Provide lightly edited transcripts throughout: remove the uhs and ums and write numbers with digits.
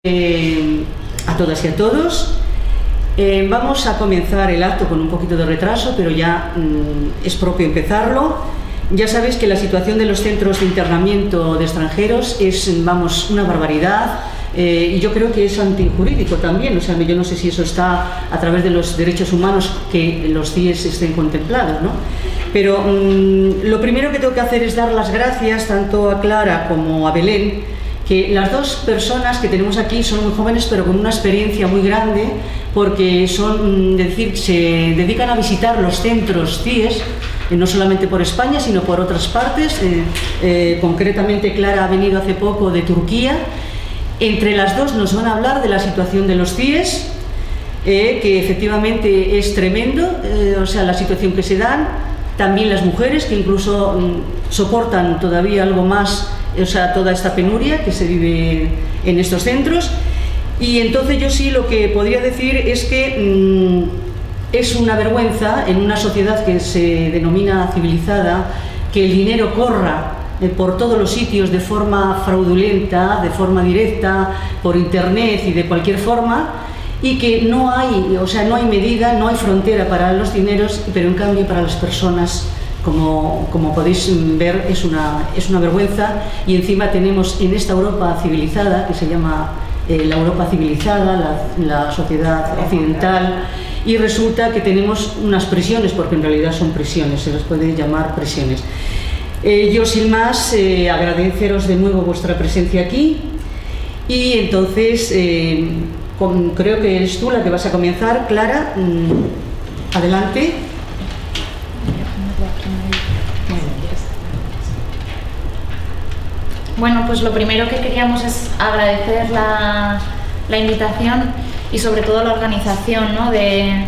A todas y a todos. Vamos a comenzar el acto con un poquito de retraso, pero ya es propio empezarlo. Ya sabéis que la situación de los centros de internamiento de extranjeros es, vamos, una barbaridad, y yo creo que es antijurídico también. O sea, yo no sé si eso está a través de los derechos humanos que los CIES estén contemplados, ¿no? Pero lo primero que tengo que hacer es dar las gracias tanto a Clara como a Belén, que las dos personas que tenemos aquí son muy jóvenes pero con una experiencia muy grande, porque son, es decir, se dedican a visitar los centros CIES, no solamente por España sino por otras partes. Concretamente Clara ha venido hace poco de Turquía. Entre las dos nos van a hablar de la situación de los CIES, que efectivamente es tremendo, o sea, la situación que se dan, también las mujeres que incluso soportan todavía algo más, o sea, toda esta penuria que se vive en estos centros. Y entonces yo sí lo que podría decir es que es una vergüenza en una sociedad que se denomina civilizada que el dinero corra por todos los sitios de forma fraudulenta, de forma directa, por internet y de cualquier forma, y que no hay, o sea, no hay medida, no hay frontera para los dineros, pero en cambio para las personas, como podéis ver, es una vergüenza. Y encima tenemos en esta Europa civilizada, que se llama la Europa civilizada, la sociedad occidental, y resulta que tenemos unas prisiones, porque en realidad son prisiones, se les puede llamar prisiones. Yo sin más agradeceros de nuevo vuestra presencia aquí, y entonces creo que eres tú la que vas a comenzar, Clara. Adelante. Bueno, pues lo primero que queríamos es agradecer la invitación y sobre todo la organización, ¿no?, de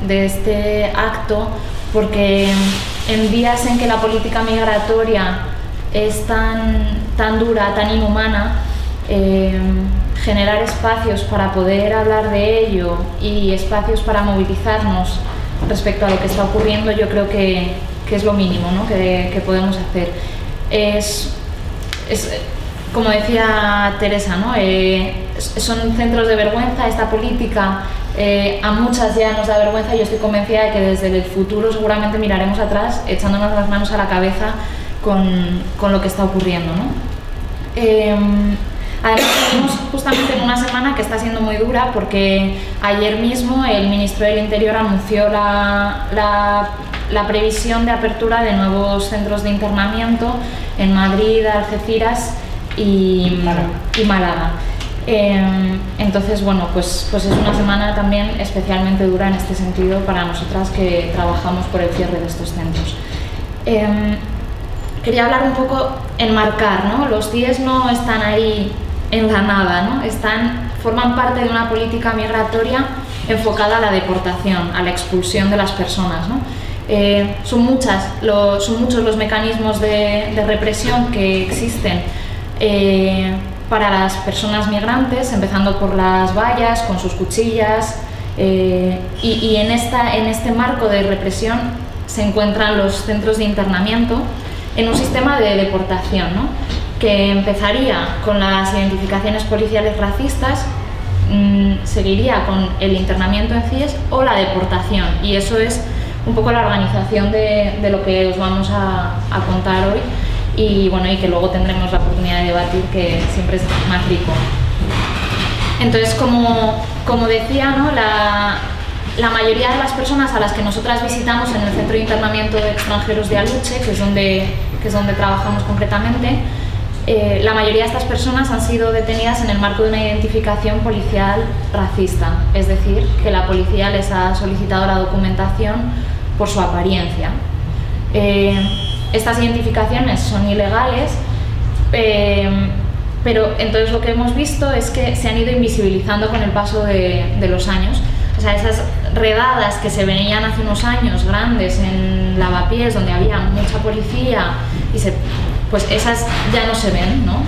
este acto, porque en días en que la política migratoria es tan dura, tan inhumana, generar espacios para poder hablar de ello y espacios para movilizarnos respecto a lo que está ocurriendo, yo creo que es lo mínimo, ¿no?, que podemos hacer. Como decía Teresa, ¿no?, son centros de vergüenza. Esta política a muchas ya nos da vergüenza, y yo estoy convencida de que desde el futuro seguramente miraremos atrás echándonos las manos a la cabeza con lo que está ocurriendo, ¿no? Además, estamos justamente en una semana que está siendo muy dura, porque ayer mismo el ministro del Interior anunció la previsión de apertura de nuevos centros de internamiento en Madrid, Algeciras y Málaga. Entonces, bueno, pues es una semana también especialmente dura en este sentido para nosotras que trabajamos por el cierre de estos centros. Quería hablar un poco, enmarcar, ¿no? Los CIES no están ahí en la nada, ¿no? Forman parte de una política migratoria enfocada a la deportación, a la expulsión de las personas, ¿no? Son muchos los mecanismos de represión que existen para las personas migrantes, empezando por las vallas con sus cuchillas, y en este marco de represión se encuentran los centros de internamiento en un sistema de deportación, ¿no?, que empezaría con las identificaciones policiales racistas, seguiría con el internamiento en CIES o la deportación, y eso es un poco la organización de lo que os vamos a contar hoy, y bueno, y que luego tendremos la oportunidad de debatir, que siempre es más rico. Entonces, como decía, ¿no?, la mayoría de las personas a las que nosotras visitamos en el Centro de Internamiento de Extranjeros de Aluche, que es donde trabajamos concretamente, la mayoría de estas personas han sido detenidas en el marco de una identificación policial racista, es decir, que la policía les ha solicitado la documentación por su apariencia. Estas identificaciones son ilegales, pero entonces lo que hemos visto es que se han ido invisibilizando con el paso de los años. O sea, esas redadas que se venían hace unos años grandes en Lavapiés, donde había mucha policía, pues esas ya no se ven, ¿no?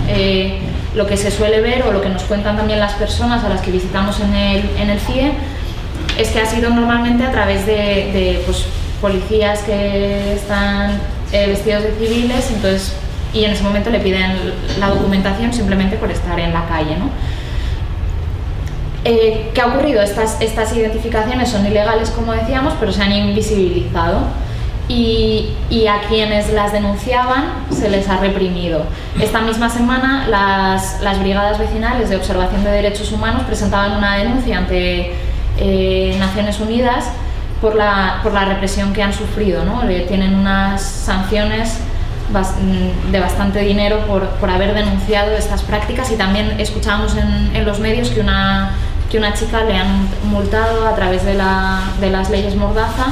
Lo que se suele ver, o lo que nos cuentan también las personas a las que visitamos en el CIE, es que ha sido normalmente a través de pues, policías que están vestidos de civiles. Entonces y en ese momento le piden la documentación simplemente por estar en la calle, ¿no? ¿Qué ha ocurrido? Estas identificaciones son ilegales, como decíamos, pero se han invisibilizado y a quienes las denunciaban se les ha reprimido. Esta misma semana las brigadas vecinales de observación de derechos humanos presentaban una denuncia ante Naciones Unidas por la represión que han sufrido, ¿no? Tienen unas sanciones de bastante dinero por haber denunciado estas prácticas, y también escuchábamos en los medios que una chica le han multado a través de las leyes Mordaza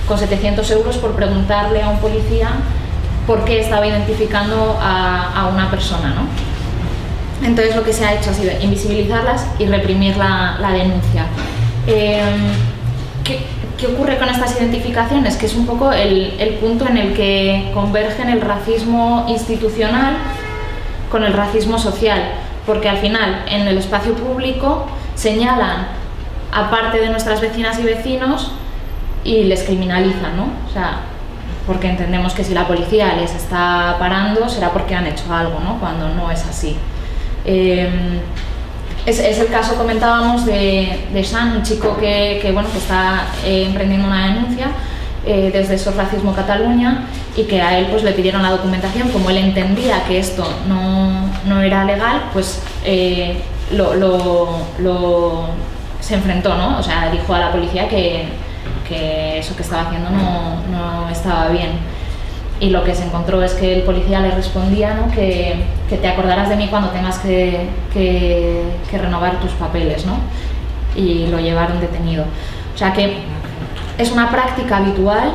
con 700 euros por preguntarle a un policía por qué estaba identificando a una persona, ¿no? Entonces lo que se ha hecho ha sido invisibilizarlas y reprimir la denuncia. ¿Qué ocurre con estas identificaciones? Que es un poco el punto en el que convergen el racismo institucional con el racismo social, porque al final en el espacio público señalan a parte de nuestras vecinas y vecinos y les criminalizan, ¿no? O sea, porque entendemos que si la policía les está parando será porque han hecho algo, ¿no? Cuando no es así. Es el caso, comentábamos, de San, un chico que está emprendiendo una denuncia desde SOS Racismo Cataluña, y que a él pues le pidieron la documentación. Como él entendía que esto no era legal, pues se enfrentó, ¿no? O sea, dijo a la policía que eso que estaba haciendo no estaba bien. Y lo que se encontró es que el policía le respondía, ¿no? que te acordarás de mí cuando tengas que renovar tus papeles, ¿no? Y lo llevaron detenido. O sea que es una práctica habitual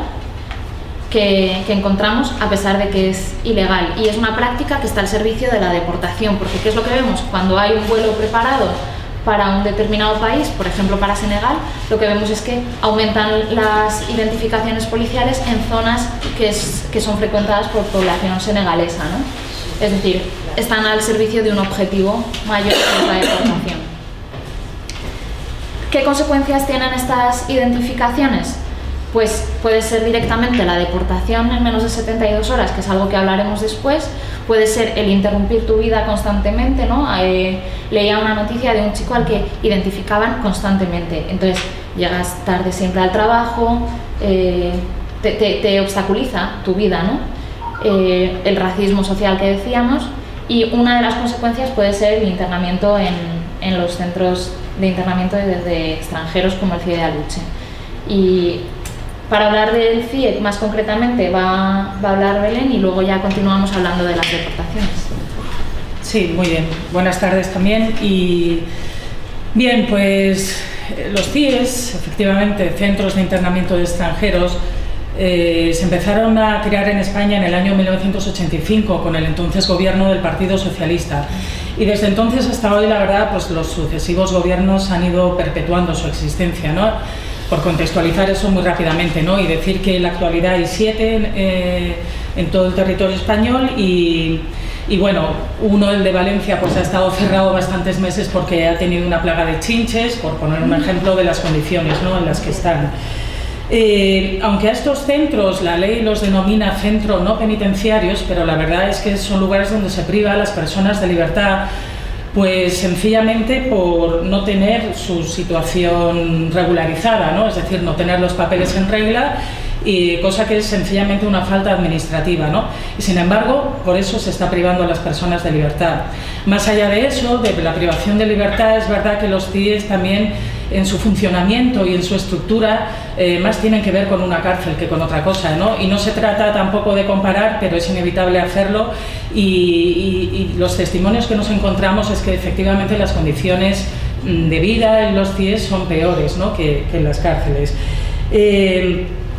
que encontramos a pesar de que es ilegal, y es una práctica que está al servicio de la deportación, porque ¿qué es lo que vemos? Cuando hay un vuelo preparado para un determinado país, por ejemplo para Senegal, lo que vemos es que aumentan las identificaciones policiales en zonas que son frecuentadas por población senegalesa, ¿no? Es decir, están al servicio de un objetivo mayor, que es la deportación. ¿Qué consecuencias tienen estas identificaciones? Pues puede ser directamente la deportación en menos de 72 horas, que es algo que hablaremos después. Puede ser el interrumpir tu vida constantemente, ¿no? Leía una noticia de un chico al que identificaban constantemente. Entonces, llegas tarde siempre al trabajo, te obstaculiza tu vida, ¿no? El racismo social que decíamos, y una de las consecuencias puede ser el internamiento en los centros de internamiento de extranjeros como el CIE de Aluche. Y para hablar del CIE más concretamente va a hablar Belén, y luego ya continuamos hablando de las deportaciones. Sí, muy bien. Buenas tardes también. Y bien, pues los CIEs, efectivamente, centros de internamiento de extranjeros, se empezaron a crear en España en el año 1985 con el entonces gobierno del Partido Socialista. Y desde entonces hasta hoy, la verdad, pues los sucesivos gobiernos han ido perpetuando su existencia, ¿no? Por contextualizar eso muy rápidamente, ¿no? Y decir que en la actualidad hay 7 en todo el territorio español, y bueno, uno, el de Valencia, pues ha estado cerrado bastantes meses porque ha tenido una plaga de chinches, por poner un ejemplo de las condiciones, ¿no?, en las que están. Aunque a estos centros la ley los denomina centro no penitenciarios, pero la verdad es que son lugares donde se priva a las personas de libertad, pues sencillamente por no tener su situación regularizada, ¿no? Es decir, no tener los papeles en regla, y cosa que es sencillamente una falta administrativa, ¿no? Y sin embargo, por eso se está privando a las personas de libertad. Más allá de eso, de la privación de libertad, es verdad que los CIEs también, en su funcionamiento y en su estructura, más tienen que ver con una cárcel que con otra cosa, ¿no? Y no se trata tampoco de comparar, pero es inevitable hacerlo, y los testimonios que nos encontramos es que efectivamente las condiciones de vida en los CIEs son peores, ¿no?, que en las cárceles.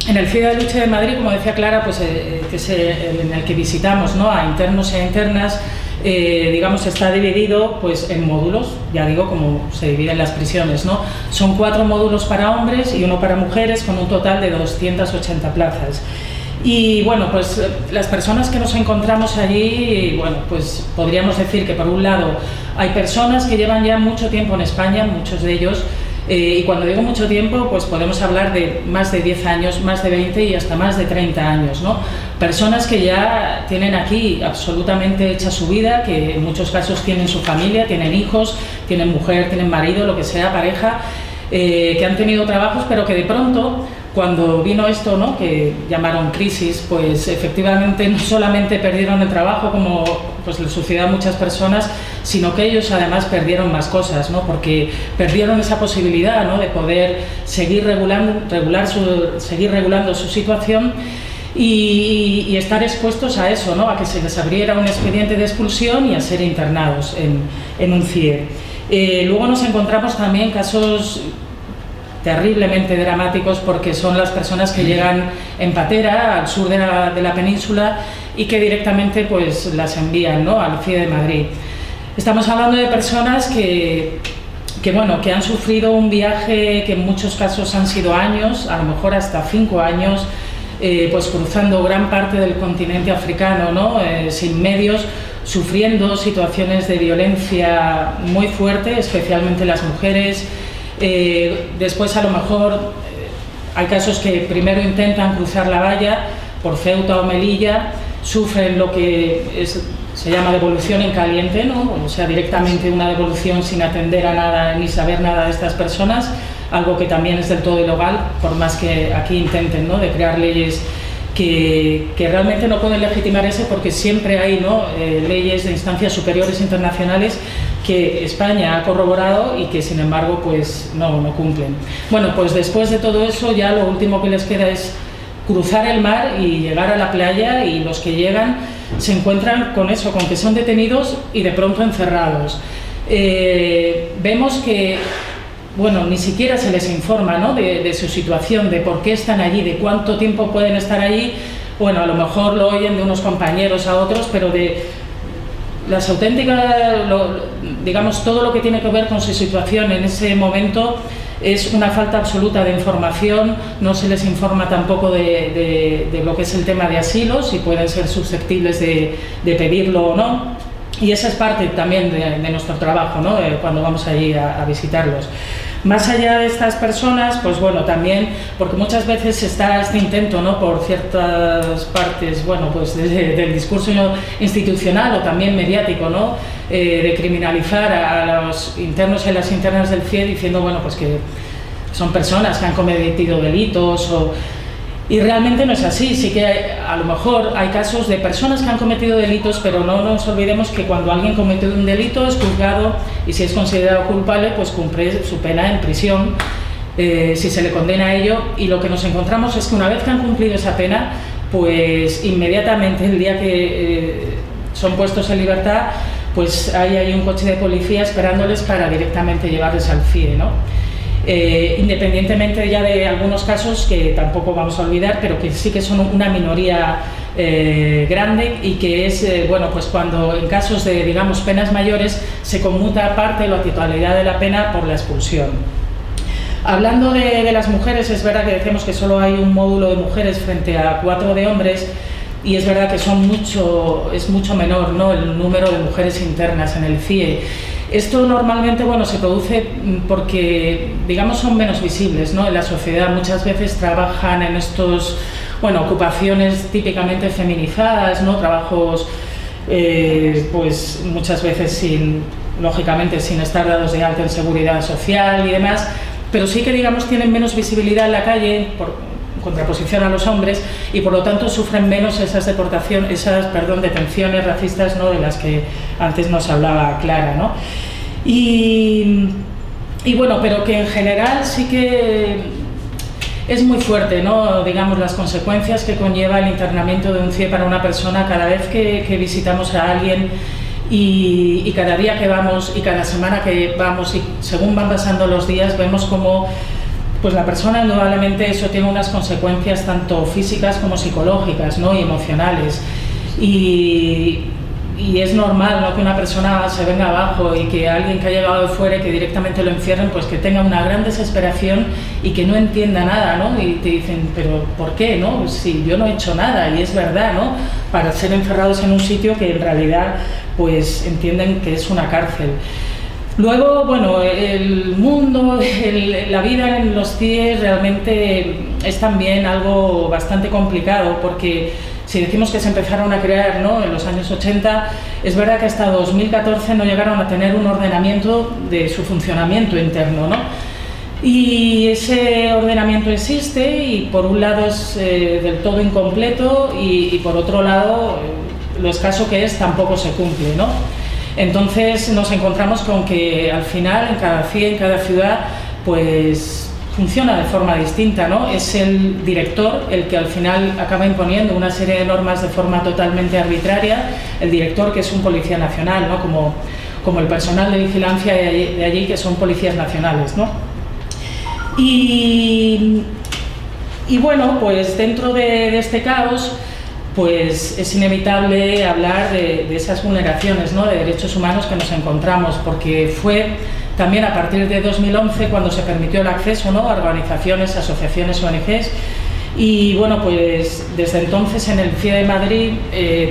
En el CIE de Aluche de Madrid, como decía Clara, pues, que es en el que visitamos, ¿no?, a internos e internas, digamos, está dividido pues en módulos, ya digo, como se dividen las prisiones, ¿no? Son 4 módulos para hombres y 1 para mujeres, con un total de 280 plazas. Y bueno, pues las personas que nos encontramos allí, bueno, pues podríamos decir que por un lado hay personas que llevan ya mucho tiempo en España, muchos de ellos, Y cuando digo mucho tiempo, pues podemos hablar de más de 10 años, más de 20 y hasta más de 30 años, ¿no? Personas que ya tienen aquí absolutamente hecha su vida, que en muchos casos tienen su familia, tienen hijos, tienen mujer, tienen marido, lo que sea, pareja, que han tenido trabajos, pero que de pronto, cuando vino esto, ¿no?, que llamaron crisis, pues efectivamente no solamente perdieron el trabajo, como pues le sucedió a muchas personas, sino que ellos además perdieron más cosas, ¿no?, porque perdieron esa posibilidad, ¿no?, de poder seguir regulando su situación y estar expuestos a eso, ¿no?, a que se les abriera un expediente de expulsión y a ser internados en un CIE. Luego nos encontramos también casos terriblemente dramáticos, porque son las personas que llegan en patera al sur de la península y que directamente pues las envían, ¿no?, al CIE de Madrid. Estamos hablando de personas que han sufrido un viaje que en muchos casos han sido años, a lo mejor hasta 5 años, pues cruzando gran parte del continente africano, ¿no?, sin medios, sufriendo situaciones de violencia muy fuerte, especialmente las mujeres. Después a lo mejor hay casos que primero intentan cruzar la valla por Ceuta o Melilla, sufren lo que se llama devolución en caliente, ¿no?, o sea, directamente una devolución sin atender a nada ni saber nada de estas personas, algo que también es del todo ilegal, por más que aquí intenten, ¿no?, de crear leyes que realmente no pueden legitimar eso, porque siempre hay, ¿no?, leyes de instancias superiores internacionales que España ha corroborado y que sin embargo pues no cumplen. Bueno, pues después de todo eso ya lo último que les queda es cruzar el mar y llegar a la playa, y los que llegan se encuentran con eso, con que son detenidos y de pronto encerrados. Vemos que, bueno, ni siquiera se les informa, ¿no?, de su situación, de por qué están allí, de cuánto tiempo pueden estar allí. Bueno, a lo mejor lo oyen de unos compañeros a otros, pero de las auténticas, digamos, todo lo que tiene que ver con su situación en ese momento es una falta absoluta de información. No se les informa tampoco de lo que es el tema de asilo, si pueden ser susceptibles de pedirlo o no. Y esa es parte también de nuestro trabajo, ¿no?, cuando vamos allí a visitarlos. Más allá de estas personas, pues bueno, también, porque muchas veces está este intento, ¿no?, por ciertas partes, bueno, pues del discurso institucional o también mediático, ¿no?, de criminalizar a los internos y a las internas del CIE, diciendo, bueno, pues que son personas que han cometido delitos y realmente no es así. Sí que a lo mejor hay casos de personas que han cometido delitos, pero no nos olvidemos que cuando alguien comete un delito es juzgado y si es considerado culpable, pues cumple su pena en prisión, si se le condena a ello. Y lo que nos encontramos es que una vez que han cumplido esa pena, pues inmediatamente el día que son puestos en libertad, pues hay un coche de policía esperándoles para directamente llevarles al CIE, ¿no? Independientemente ya de algunos casos que tampoco vamos a olvidar, pero que sí que son una minoría grande, y que es, bueno, pues cuando en casos de, digamos, penas mayores se conmuta parte o la totalidad de la pena por la expulsión. Hablando de las mujeres, es verdad que decimos que solo hay un módulo de mujeres frente a 4 de hombres, y es verdad que es mucho menor, ¿no?, el número de mujeres internas en el CIE. Esto normalmente, bueno, se produce porque, digamos, son menos visibles, ¿no?, en la sociedad. Muchas veces trabajan en estos, bueno, ocupaciones típicamente feminizadas, ¿no?, trabajos pues muchas veces lógicamente sin estar dados de alta en seguridad social y demás, pero sí que, digamos, tienen menos visibilidad en la calle por contraposición a los hombres, y por lo tanto sufren menos esas detenciones racistas, ¿no?, de las que antes nos hablaba Clara, ¿no? Y bueno, pero que en general sí que es muy fuerte, ¿no?, digamos, las consecuencias que conlleva el internamiento de un CIE para una persona. Cada vez que visitamos a alguien y cada día que vamos y cada semana que vamos, y según van pasando los días, vemos como pues la persona, indudablemente, eso tiene unas consecuencias tanto físicas como psicológicas, ¿no?, y emocionales. Y es normal, ¿no?, que una persona se venga abajo y que alguien que ha llegado de fuera y que directamente lo encierren, pues que tenga una gran desesperación y que no entienda nada, ¿no? Y te dicen, pero ¿por qué, no? Si yo no he hecho nada, y es verdad, ¿no?, para ser encerrados en un sitio que en realidad pues entienden que es una cárcel. Luego, bueno, el mundo, la vida en los CIE realmente es también algo bastante complicado, porque si decimos que se empezaron a crear, ¿no?, en los años 80, es verdad que hasta 2014 no llegaron a tener un ordenamiento de su funcionamiento interno, ¿no? Y ese ordenamiento existe y por un lado es del todo incompleto y por otro lado lo escaso que es tampoco se cumple, ¿no? Entonces nos encontramos con que al final en cada CIE, en cada ciudad, pues funciona de forma distinta, ¿no? Es el director el que al final acaba imponiendo una serie de normas de forma totalmente arbitraria, el director, que es un policía nacional, ¿no?, como el personal de vigilancia de allí, que son policías nacionales, ¿no? Y bueno, pues dentro de este caos, pues es inevitable hablar de esas vulneraciones, ¿no?, de derechos humanos que nos encontramos, porque fue también a partir de 2011 cuando se permitió el acceso, ¿no?, a organizaciones, asociaciones, ONGs, y bueno, pues desde entonces en el CIE de Madrid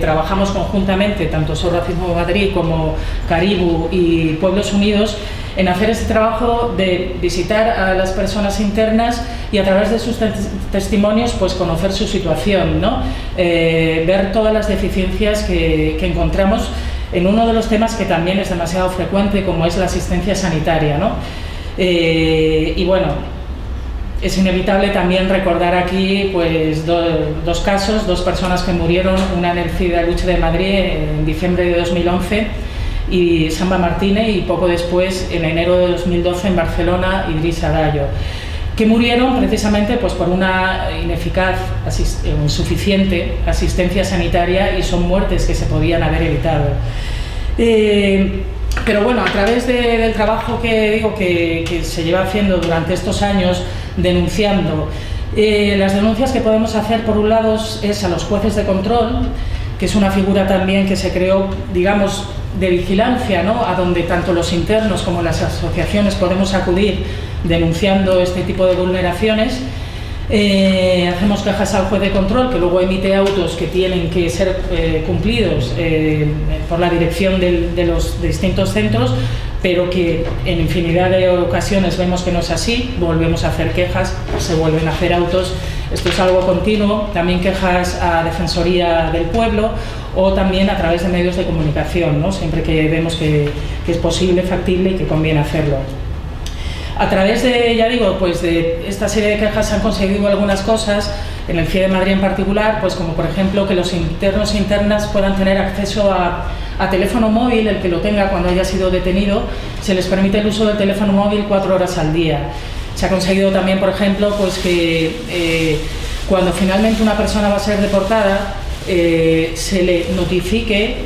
trabajamos conjuntamente, tanto SOS Racismo Madrid como Caribou y Pueblos Unidos, en hacer este trabajo de visitar a las personas internas y a través de sus testimonios pues conocer su situación, ¿no? Ver todas las deficiencias que encontramos en uno de los temas que también es demasiado frecuente, como es la asistencia sanitaria, ¿no? Y bueno, es inevitable también recordar aquí pues dos casos, dos personas que murieron, una en el CIE de Aluche de Madrid en diciembre de 2011 y Samba Martínez, y poco después, en enero de 2012, en Barcelona, Idrissa Dayo, que murieron precisamente pues por una ineficaz, insuficiente asistencia sanitaria, y son muertes que se podían haber evitado. Pero bueno, a través del trabajo que digo que se lleva haciendo durante estos años, denunciando, las denuncias que podemos hacer, por un lado, es a los jueces de control, que es una figura también que se creó, digamos, de vigilancia, ¿no?, a donde tanto los internos como las asociaciones podemos acudir denunciando este tipo de vulneraciones. Hacemos quejas al juez de control, que luego emite autos que tienen que ser cumplidos por la dirección de los distintos centros, pero que en infinidad de ocasiones vemos que no es así, volvemos a hacer quejas, se vuelven a hacer autos. Esto es algo continuo. También quejas a Defensoría del Pueblo o también a través de medios de comunicación, ¿no?, siempre que vemos que es posible, factible y que conviene hacerlo. A través de, ya digo, pues de esta serie de quejas se han conseguido algunas cosas, en el CIE de Madrid en particular, pues como por ejemplo que los internos e internas puedan tener acceso a teléfono móvil, el que lo tenga cuando haya sido detenido, se les permite el uso del teléfono móvil 4 horas al día. Se ha conseguido también, por ejemplo, pues que cuando finalmente una persona va a ser deportada, se le notifique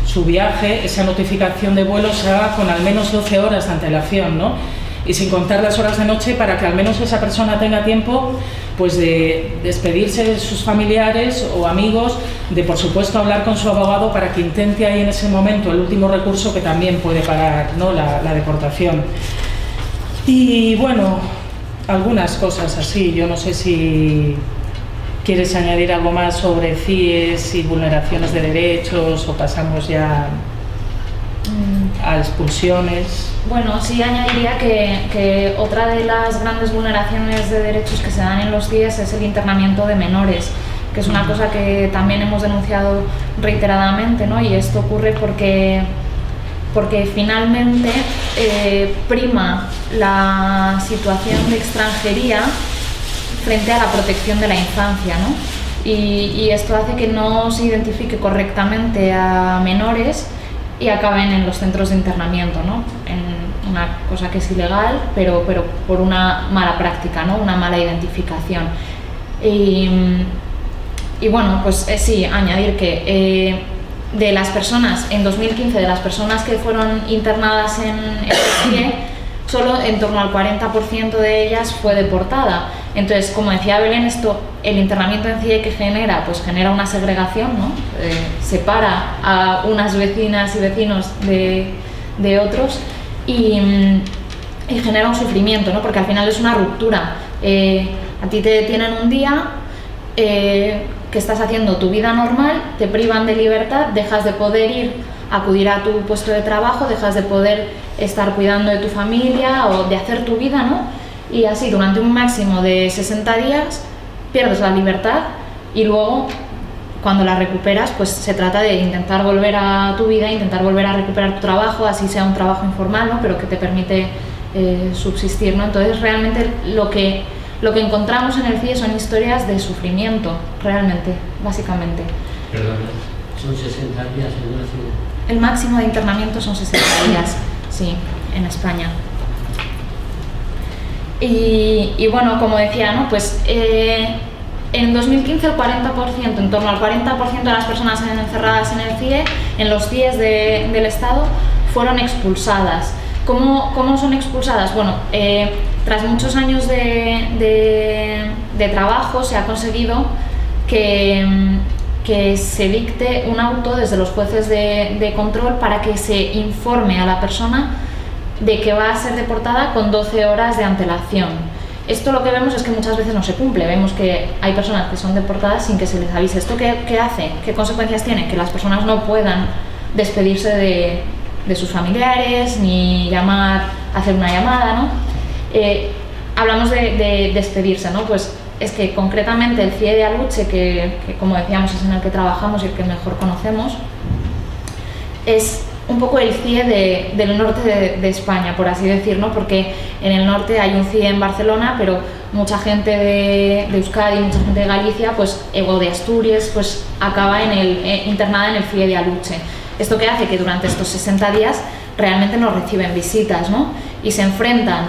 su viaje, esa notificación de vuelo se haga con al menos 12 horas de antelación, ¿no?, y sin contar las horas de noche, para que al menos esa persona tenga tiempo pues de despedirse de sus familiares o amigos, de por supuesto hablar con su abogado para que intente ahí en ese momento el último recurso, que también puede parar, ¿no?, la deportación. Y bueno, algunas cosas así. Yo no sé si quieres añadir algo más sobre CIEs y vulneraciones de derechos, o pasamos ya a expulsiones. Bueno, sí añadiría que otra de las grandes vulneraciones de derechos que se dan en los CIEs es el internamiento de menores, que es una cosa que también hemos denunciado reiteradamente, ¿no? Y esto ocurre porque finalmente prima la situación de extranjería frente a la protección de la infancia, ¿no? Y esto hace que no se identifique correctamente a menores y acaben en los centros de internamiento, ¿no?, en una cosa que es ilegal, pero por una mala práctica, ¿no?, una mala identificación. Y bueno, pues sí, añadir que de las personas, en 2015, de las personas que fueron internadas en el CIE, solo en torno al 40% de ellas fue deportada. Entonces, como decía Belén, el internamiento en CIE que genera, pues genera una segregación, ¿no? Separa a unas vecinas y vecinos de otros y genera un sufrimiento, ¿no?, porque al final es una ruptura. A ti te detienen un día, que estás haciendo tu vida normal, te privan de libertad, dejas de poder ir acudir a tu puesto de trabajo, dejas de poder estar cuidando de tu familia o de hacer tu vida, ¿no? Y así durante un máximo de 60 días pierdes la libertad y luego cuando la recuperas pues se trata de intentar volver a tu vida, intentar volver a recuperar tu trabajo, así sea un trabajo informal, ¿no? Pero que te permite subsistir, ¿no? Entonces realmente lo que encontramos en el CIE son historias de sufrimiento, realmente, básicamente. Perdón, ¿son 60 días el máximo? El máximo de internamiento son 60 días, sí, en España. Y bueno, como decía, ¿no? Pues en 2015 el 40%, en torno al 40% de las personas encerradas en el CIE, en los CIEs del Estado, fueron expulsadas. ¿Cómo son expulsadas? Bueno, tras muchos años de trabajo se ha conseguido que se dicte un auto desde los jueces de control para que se informe a la persona de que va a ser deportada con 12 horas de antelación. Esto lo que vemos es que muchas veces no se cumple, vemos que hay personas que son deportadas sin que se les avise. ¿Esto qué hace? ¿Qué consecuencias tiene? Que las personas no puedan despedirse de sus familiares, ni hacer una llamada, ¿no? Hablamos de despedirse, ¿no? Pues es que concretamente el CIE de Aluche, que como decíamos es en el que trabajamos y el que mejor conocemos, es un poco el CIE del norte de España, por así decir, ¿no? Porque en el norte hay un CIE en Barcelona, pero mucha gente de Euskadi, mucha gente de Galicia, pues, o de Asturias, pues acaba internada en el CIE de Aluche. Esto que hace que durante estos 60 días realmente no reciben visitas, ¿no? Y se enfrentan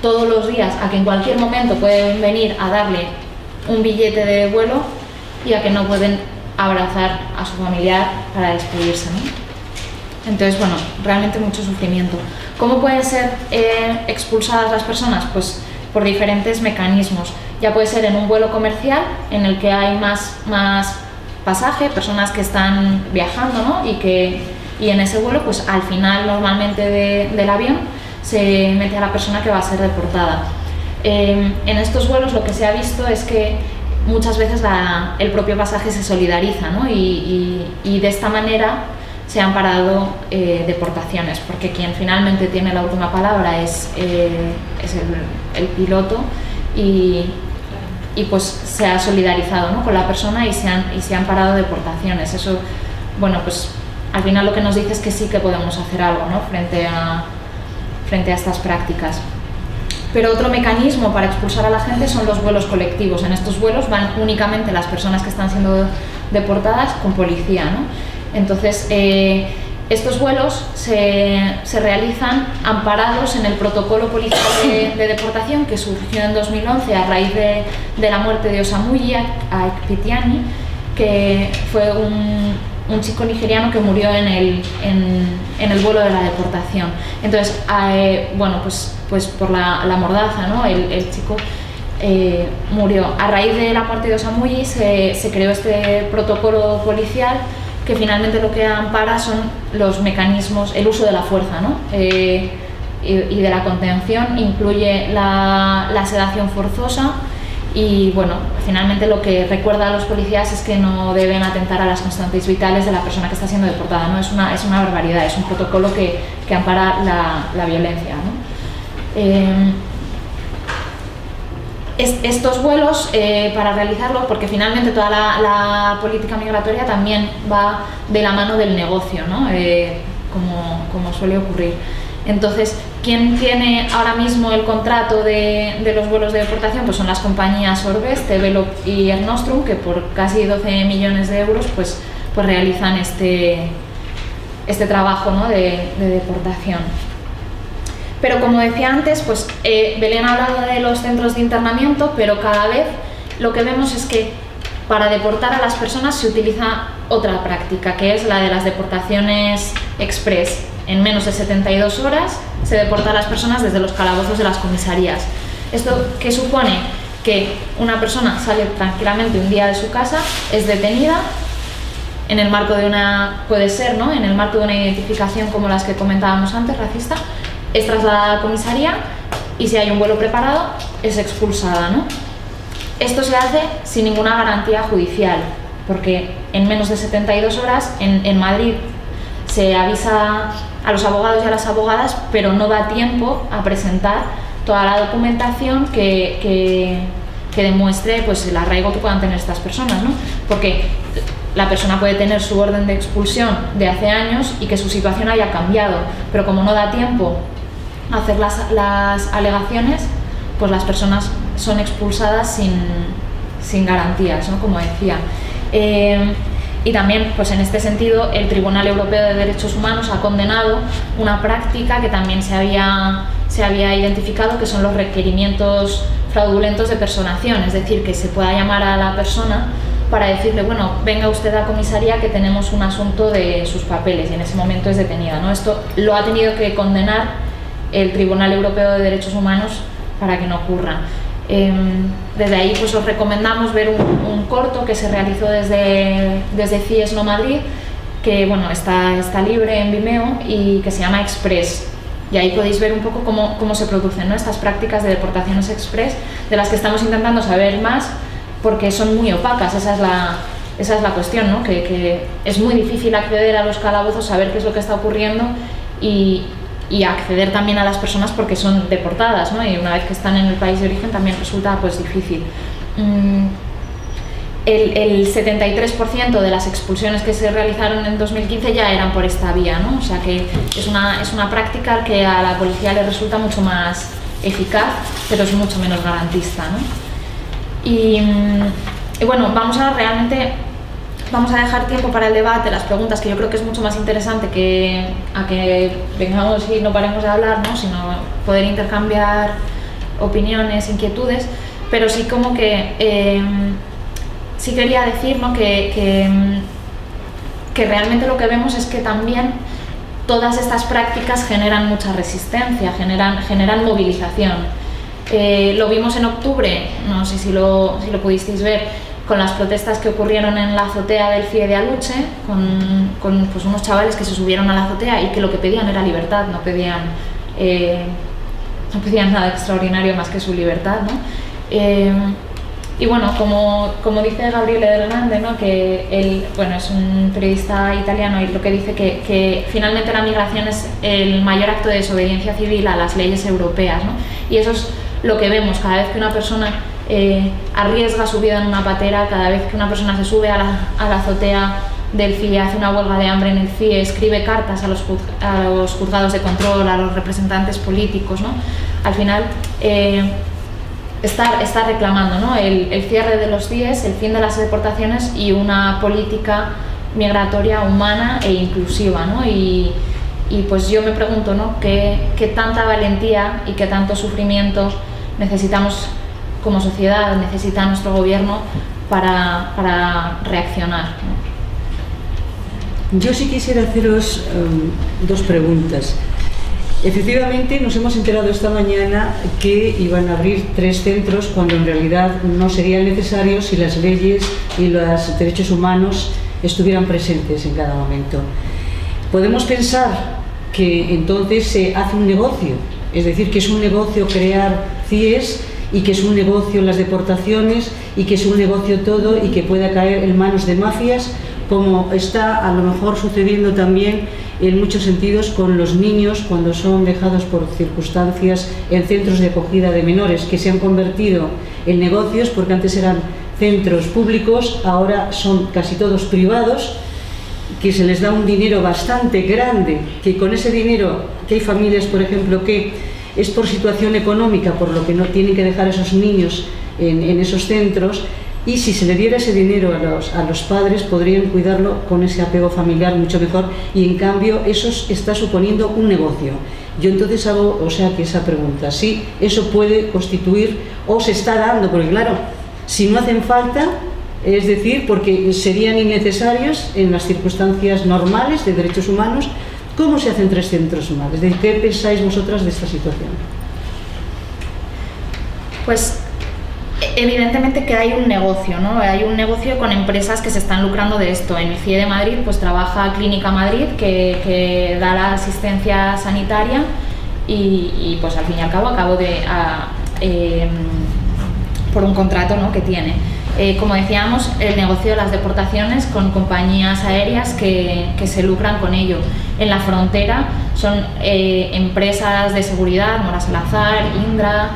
todos los días a que en cualquier momento pueden venir a darle un billete de vuelo y a que no pueden abrazar a su familiar para despedirse, ¿no? Entonces, bueno, realmente mucho sufrimiento. ¿Cómo pueden ser expulsadas las personas? Pues por diferentes mecanismos. Ya puede ser en un vuelo comercial en el que hay más pasaje, personas que están viajando, ¿no? Y en ese vuelo, pues al final normalmente del avión se mete a la persona que va a ser deportada. En estos vuelos lo que se ha visto es que muchas veces el propio pasaje se solidariza, ¿no? Y de esta manera se han parado deportaciones, porque quien finalmente tiene la última palabra es el piloto y pues se ha solidarizado, ¿no? Con la persona y se han parado deportaciones. Eso, bueno, pues al final lo que nos dice es que sí que podemos hacer algo, ¿no? frente a estas prácticas. Pero otro mecanismo para expulsar a la gente son los vuelos colectivos. En estos vuelos van únicamente las personas que están siendo deportadas con policía, ¿no? Entonces, estos vuelos se realizan amparados en el protocolo policial de deportación que surgió en 2011 a raíz de la muerte de Osamuyi Akpitiani, que fue un chico nigeriano que murió en el vuelo de la deportación. Entonces, bueno, pues por la mordaza, ¿no? El chico murió. A raíz de la muerte de Osamuyi se creó este protocolo policial que finalmente lo que ampara son los mecanismos, el uso de la fuerza, ¿no? Y de la contención, incluye la sedación forzosa y, bueno, finalmente lo que recuerda a los policías es que no deben atentar a las constantes vitales de la persona que está siendo deportada, ¿no? Es una barbaridad, es un protocolo que ampara la violencia, ¿no? Estos vuelos, para realizarlo, porque finalmente toda la política migratoria también va de la mano del negocio, ¿no? Como suele ocurrir. Entonces, ¿quién tiene ahora mismo el contrato de los vuelos de deportación? Pues son las compañías Orbes, Tevelop y Air Nostrum, que por casi 12 millones de euros pues realizan este trabajo, ¿no? de deportación. Pero como decía antes, pues Belén ha hablado de los centros de internamiento, pero cada vez lo que vemos es que para deportar a las personas se utiliza otra práctica, que es la de las deportaciones express. En menos de 72 horas se deporta a las personas desde los calabozos de las comisarías. ¿Esto qué supone? Que una persona sale tranquilamente un día de su casa, es detenida, en el marco de puede ser, ¿no? En el marco de una identificación como las que comentábamos antes, racista, es trasladada a la comisaría y si hay un vuelo preparado es expulsada, ¿no? Esto se hace sin ninguna garantía judicial, porque en menos de 72 horas en Madrid se avisa a los abogados y a las abogadas, pero no da tiempo a presentar toda la documentación que demuestre pues, el arraigo que puedan tener estas personas, ¿no? Porque la persona puede tener su orden de expulsión de hace años y que su situación haya cambiado, pero como no da tiempo a hacer las alegaciones, pues las personas son expulsadas sin garantías, ¿no? Como decía. Y también, pues en este sentido, el Tribunal Europeo de Derechos Humanos ha condenado una práctica que también se había identificado, que son los requerimientos fraudulentos de personación, es decir, que se pueda llamar a la persona para decirle, bueno, venga usted a comisaría que tenemos un asunto de sus papeles, y en ese momento es detenida, ¿no? Esto lo ha tenido que condenar el Tribunal Europeo de Derechos Humanos para que no ocurra. Desde ahí pues os recomendamos ver un corto que se realizó desde CIES No Madrid, que bueno, está libre en Vimeo y que se llama Express, y ahí podéis ver un poco cómo se producen, ¿no? Estas prácticas de deportaciones express, de las que estamos intentando saber más porque son muy opacas. Esa es la cuestión, ¿no? Que es muy difícil acceder a los calabozos, saber qué es lo que está ocurriendo y acceder también a las personas porque son deportadas, ¿no? Y una vez que están en el país de origen también resulta pues difícil. El 73% de las expulsiones que se realizaron en 2015 ya eran por esta vía, ¿no? O sea que es una práctica que a la policía le resulta mucho más eficaz, pero es mucho menos garantista, ¿no? Y bueno, vamos a dejar tiempo para el debate, las preguntas, que yo creo que es mucho más interesante a que vengamos y no paremos de hablar, ¿no? Sino poder intercambiar opiniones, inquietudes, pero sí como que sí quería decir, ¿no? que realmente lo que vemos es que también todas estas prácticas generan mucha resistencia, generan movilización. Lo vimos en octubre, no sé si lo pudisteis ver, con las protestas que ocurrieron en la azotea del CIE de Aluche, con pues unos chavales que se subieron a la azotea y que lo que pedían era libertad, no pedían nada extraordinario más que su libertad, ¿no? Y bueno, como dice Gabriele Hernández, ¿no? Que él, bueno, es un periodista italiano, y lo que dice que finalmente la migración es el mayor acto de desobediencia civil a las leyes europeas, ¿no? Y eso es lo que vemos cada vez que una persona arriesga su vida en una patera, cada vez que una persona se sube a la azotea del CIE, hace una huelga de hambre en el CIE, escribe cartas a los juzgados de control, a los representantes políticos, ¿no? Al final está reclamando, ¿no? el cierre de los CIEs, el fin de las deportaciones y una política migratoria humana e inclusiva, ¿no? Y pues yo me pregunto, ¿no? ¿Qué tanta valentía y qué tanto sufrimiento necesitamos como sociedad, necesita nuestro gobierno para reaccionar, ¿no? Yo sí quisiera haceros dos preguntas. Efectivamente, nos hemos enterado esta mañana que iban a abrir 3 centros cuando en realidad no serían necesarios si las leyes y los derechos humanos estuvieran presentes en cada momento. Podemos pensar que entonces se hace un negocio, es decir, que es un negocio crear CIEs y que es un negocio las deportaciones y que es un negocio todo y que pueda caer en manos de mafias, como está a lo mejor sucediendo también en muchos sentidos con los niños cuando son dejados por circunstancias en centros de acogida de menores, que se han convertido en negocios, porque antes eran centros públicos, ahora son casi todos privados, que se les da un dinero bastante grande, que con ese dinero, que hay familias, por ejemplo, que es por situación económica, por lo que no tienen que dejar a esos niños en esos centros, y si se le diera ese dinero a los padres podrían cuidarlo con ese apego familiar mucho mejor, y en cambio eso está suponiendo un negocio. Yo entonces hago, que esa pregunta, si eso puede constituir o se está dando, porque claro, si no hacen falta, es decir, porque serían innecesarios en las circunstancias normales de derechos humanos, ¿cómo se hacen 3 centros más? Es decir, ¿qué pensáis vosotras de esta situación? Pues evidentemente que hay un negocio, ¿no? Hay un negocio con empresas que se están lucrando de esto. En el CIE de Madrid pues trabaja Clínica Madrid, que da la asistencia sanitaria y pues al fin y al cabo por un contrato, ¿no? que tiene. Como decíamos, el negocio de las deportaciones con compañías aéreas que se lucran con ello. En la frontera son empresas de seguridad, Mora Salazar, Indra,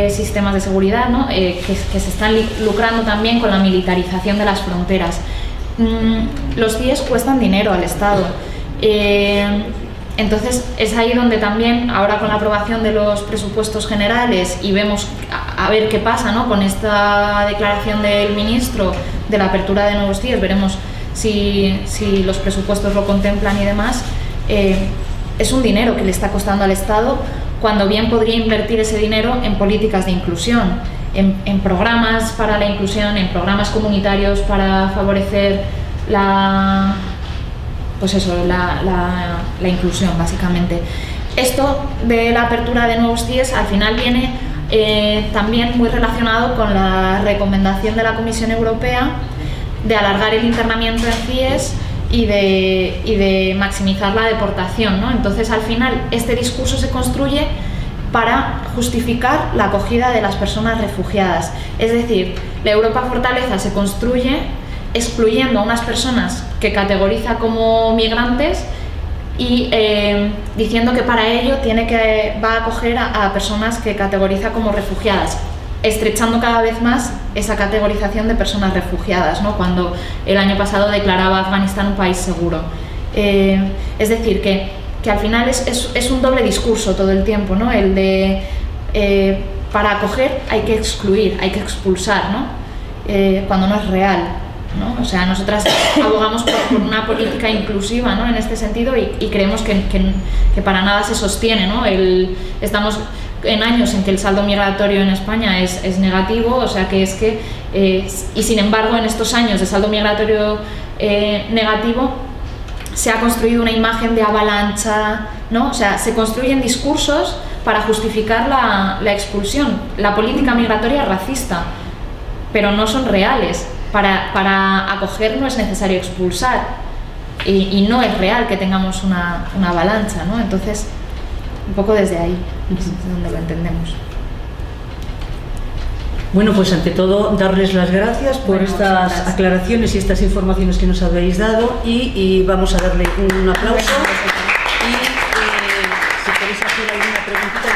sistemas de seguridad, ¿no? Que se están lucrando también con la militarización de las fronteras. Los CIEs cuestan dinero al Estado. Entonces es ahí donde también, ahora con la aprobación de los presupuestos generales y vemos a ver qué pasa, ¿no? Con esta declaración del ministro de la apertura de nuevos CIEs, veremos si los presupuestos lo contemplan y demás. Es un dinero que le está costando al Estado, cuando bien podría invertir ese dinero en políticas de inclusión, en programas para la inclusión, en programas comunitarios para favorecer la inclusión, básicamente. Esto de la apertura de nuevos CIEs al final viene también muy relacionado con la recomendación de la Comisión Europea de alargar el internamiento en CIEs y de maximizar la deportación, ¿no? Entonces, al final, este discurso se construye para justificar la acogida de las personas refugiadas. Es decir, la Europa Fortaleza se construye excluyendo a unas personas que categoriza como migrantes y diciendo que para ello va a acoger a personas que categoriza como refugiadas, estrechando cada vez más esa categorización de personas refugiadas, ¿no? Cuando el año pasado declaraba a Afganistán un país seguro. Es decir, que al final es un doble discurso todo el tiempo, ¿no? El de para acoger hay que excluir, hay que expulsar, ¿no? Cuando no es real, ¿no? O sea, nosotras abogamos por una política inclusiva, ¿no? En este sentido y creemos que para nada se sostiene, ¿no? Estamos en años en que el saldo migratorio en España es negativo, o sea que y sin embargo en estos años de saldo migratorio negativo se ha construido una imagen de avalancha, ¿no? O sea, se construyen discursos para justificar la expulsión. La política migratoria es racista, pero no son reales. Para acoger no es necesario expulsar y no es real que tengamos una avalancha, ¿no? Entonces, un poco desde ahí es donde lo entendemos. Bueno, pues ante todo darles las gracias por estas aclaraciones y estas informaciones que nos habéis dado y vamos a darle un aplauso y si queréis hacer alguna preguntita